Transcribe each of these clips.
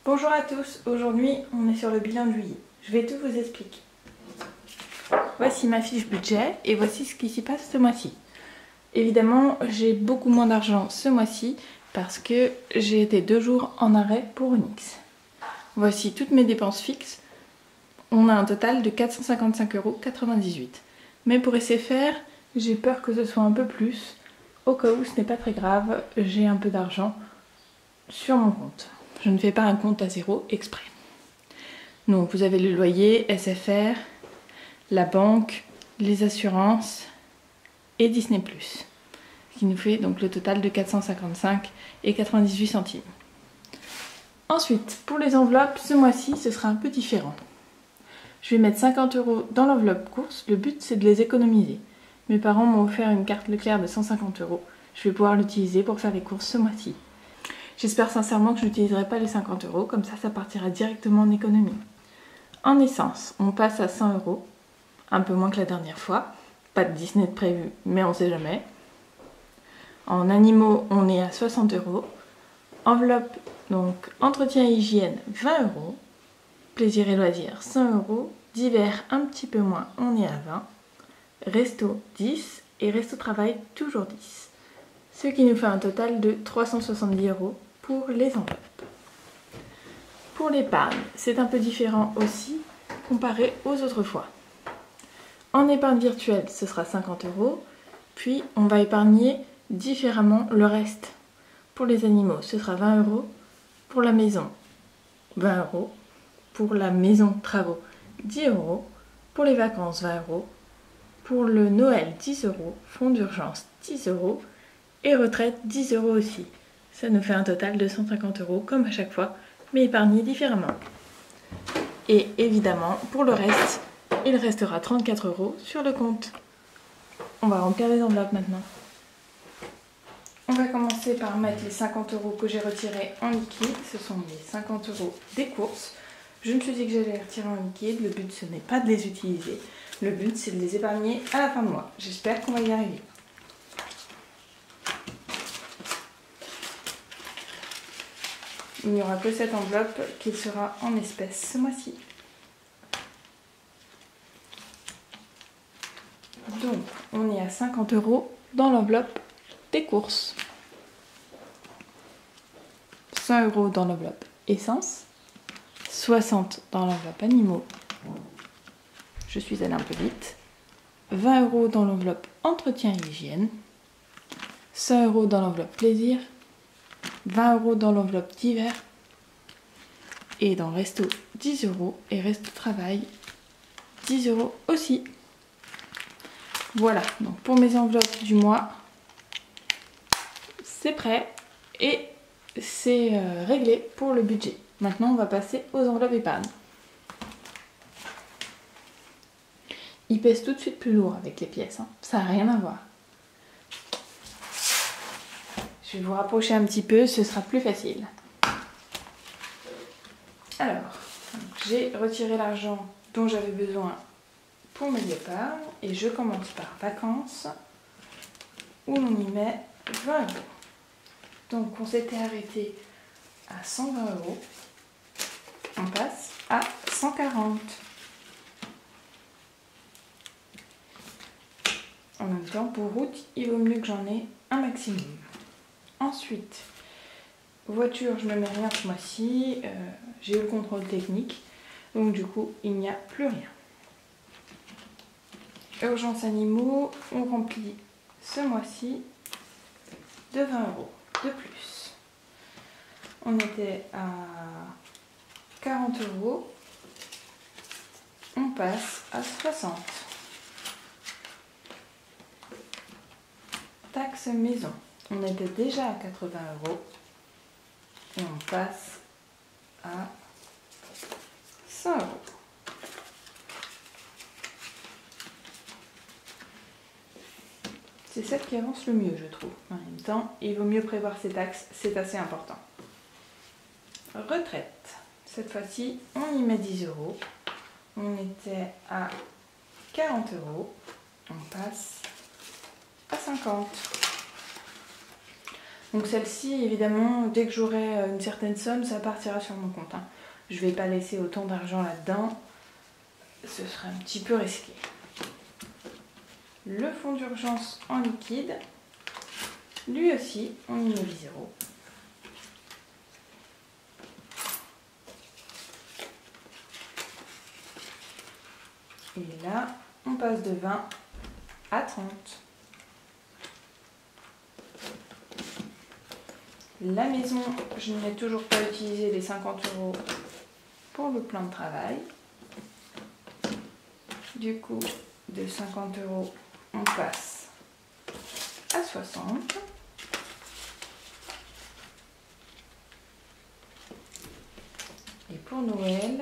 Bonjour à tous, aujourd'hui on est sur le bilan de juillet. Je vais tout vous expliquer. Voici ma fiche budget et voici ce qui s'y passe ce mois-ci. Évidemment, j'ai beaucoup moins d'argent ce mois-ci parce que j'ai été 2 jours en arrêt pour Onyx. Voici toutes mes dépenses fixes. On a un total de 455,98 €. Mais pour SFR, j'ai peur que ce soit un peu plus. Au cas où ce n'est pas très grave, j'ai un peu d'argent sur mon compte. Je ne fais pas un compte à zéro exprès. Donc vous avez le loyer, SFR, la banque, les assurances et Disney+. Ce qui nous fait donc le total de 455,98 €. Ensuite, pour les enveloppes, ce mois-ci, ce sera un peu différent. Je vais mettre 50 € dans l'enveloppe course. Le but, c'est de les économiser. Mes parents m'ont offert une carte Leclerc de 150 €. Je vais pouvoir l'utiliser pour faire les courses ce mois-ci. J'espère sincèrement que je n'utiliserai pas les 50 €, comme ça partira directement en économie. En essence, on passe à 100 €, un peu moins que la dernière fois. Pas de Disney de prévu, mais on sait jamais. En animaux, on est à 60 €. Enveloppe, donc entretien et hygiène, 20 €. Plaisir et loisirs, 100 €. Divers, un petit peu moins, on est à 20. Resto, 10. Et resto travail, toujours 10. Ce qui nous fait un total de 370 € pour les enveloppes. Pour l'épargne, c'est un peu différent aussi comparé aux autres fois. En épargne virtuelle, ce sera 50 €. Puis, on va épargner différemment le reste. Pour les animaux, ce sera 20 €. Pour la maison, 20 €. Pour la maison travaux, 10 €. Pour les vacances, 20 €. Pour le Noël, 10 €. Fonds d'urgence, 10 €. Et retraite, 10 € aussi. Ça nous fait un total de 150 € comme à chaque fois, mais épargné différemment. Et évidemment, pour le reste, il restera 34 € sur le compte. On va remplir les enveloppes maintenant. On va commencer par mettre les 50 € que j'ai retirés en liquide. Ce sont les 50 € des courses. Je me suis dit que j'allais les retirer en liquide. Le but, ce n'est pas de les utiliser. Le but, c'est de les épargner à la fin de mois. J'espère qu'on va y arriver. Il n'y aura que cette enveloppe qui sera en espèces ce mois-ci. Donc, on est à 50 € dans l'enveloppe des courses. 100 € dans l'enveloppe essence. 60 € dans l'enveloppe animaux. Je suis allée un peu vite. 20 € dans l'enveloppe entretien et hygiène. 100 € dans l'enveloppe plaisir. 20 € dans l'enveloppe divers. Et dans resto, 10 €. Et resto travail, 10 € aussi. Voilà, donc pour mes enveloppes du mois, c'est prêt. Et c'est réglé pour le budget. Maintenant, on va passer aux enveloppes épargne. Ils pèsent tout de suite plus lourd avec les pièces, hein. Ça n'a rien à voir. Je vais vous rapprocher un petit peu, ce sera plus facile. Alors, j'ai retiré l'argent dont j'avais besoin pour mes épargnes et je commence par vacances où l'on y met 20 €. Donc, on s'était arrêté à 120 €. On passe à 140. En même temps, pour route, il vaut mieux que j'en ai un maximum. Ensuite, voiture, je ne mets rien ce mois-ci. J'ai eu le contrôle technique. Donc du coup, il n'y a plus rien. Urgence animaux, on remplit ce mois-ci de 20 € de plus. On était à 40 €. On passe à 60. Taxe maison, on était déjà à 80 € et on passe à 100 €. C'est celle qui avance le mieux, je trouve. En même temps, il vaut mieux prévoir ses taxes, c'est assez important. Retraite, cette fois-ci, on y met 10 €. On était à 40 €, on passe à 50. Donc celle-ci, évidemment, dès que j'aurai une certaine somme, ça partira sur mon compte. Hein. Je vais pas laisser autant d'argent là-dedans, ce serait un petit peu risqué. Le fonds d'urgence en liquide, lui aussi, on y met 10 €. Et là, on passe de 20 à 30. La maison, je n'ai toujours pas utilisé les 50 € pour le plan de travail. Du coup, de 50 €, on passe à 60. Et pour Noël,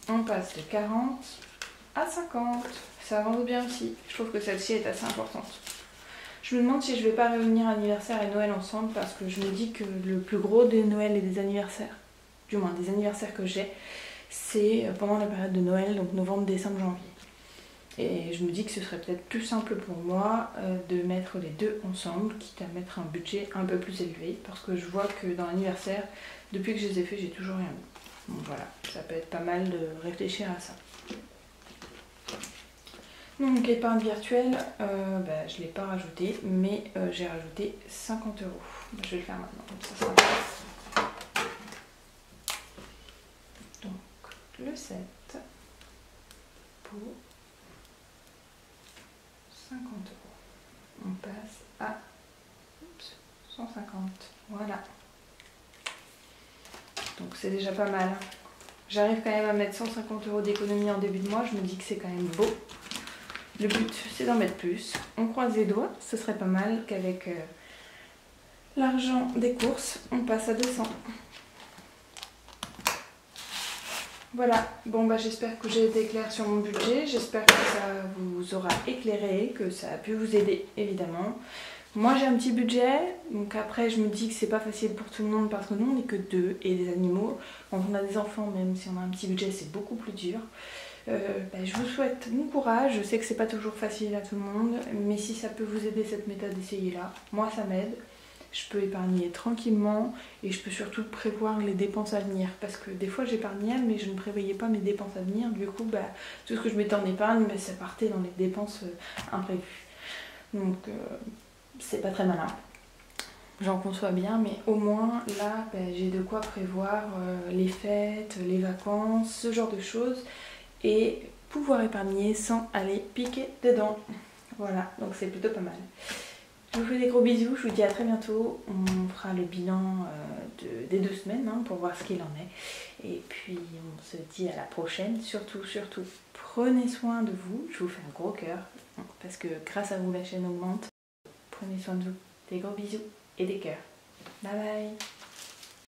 on passe de 40 à 50. Ça avance bien aussi. Je trouve que celle-ci est assez importante. Je me demande si je vais pas réunir anniversaire et Noël ensemble parce que je me dis que le plus gros des Noëls et des anniversaires, du moins des anniversaires que j'ai, c'est pendant la période de Noël, donc novembre, décembre, janvier. Et je me dis que ce serait peut-être plus simple pour moi de mettre les deux ensemble, quitte à mettre un budget un peu plus élevé, parce que je vois que dans l'anniversaire, depuis que je les ai fait, j'ai toujours rien mis. Donc voilà, ça peut être pas mal de réfléchir à ça. Donc épargne virtuelle, je ne l'ai pas rajouté, mais j'ai rajouté 50 €. Je vais le faire maintenant, comme ça sera fait. Donc le 7 pour 50 €. On passe à 150. Voilà. Donc c'est déjà pas mal. J'arrive quand même à mettre 150 € d'économie en début de mois, je me dis que c'est quand même beau. Le but, c'est d'en mettre plus. On croise les doigts, ce serait pas mal qu'avec l'argent des courses, on passe à 200. Voilà, bon bah j'espère que j'ai été claire sur mon budget, j'espère que ça vous aura éclairé, que ça a pu vous aider évidemment. Moi j'ai un petit budget, donc après je me dis que c'est pas facile pour tout le monde parce que nous on n'est que deux et des animaux. Quand on a des enfants, même si on a un petit budget, c'est beaucoup plus dur. Je vous souhaite bon courage, je sais que c'est pas toujours facile à tout le monde, mais si ça peut vous aider cette méthode, essayez-la. Moi ça m'aide, je peux épargner tranquillement et je peux surtout prévoir les dépenses à venir parce que des fois j'épargnais mais je ne prévoyais pas mes dépenses à venir, du coup tout ce que je mettais en épargne, ça partait dans les dépenses imprévues. Donc c'est pas très malin. J'en conçois bien, mais au moins là j'ai de quoi prévoir les fêtes, les vacances, ce genre de choses et pouvoir épargner sans aller piquer dedans. Voilà, donc c'est plutôt pas mal. Je vous fais des gros bisous, je vous dis à très bientôt. On fera le bilan des 2 semaines pour voir ce qu'il en est. Et puis on se dit à la prochaine. Surtout, prenez soin de vous. Je vous fais un gros cœur parce que grâce à vous la chaîne augmente. Prenez soin de vous. Des gros bisous et des cœurs. Bye bye.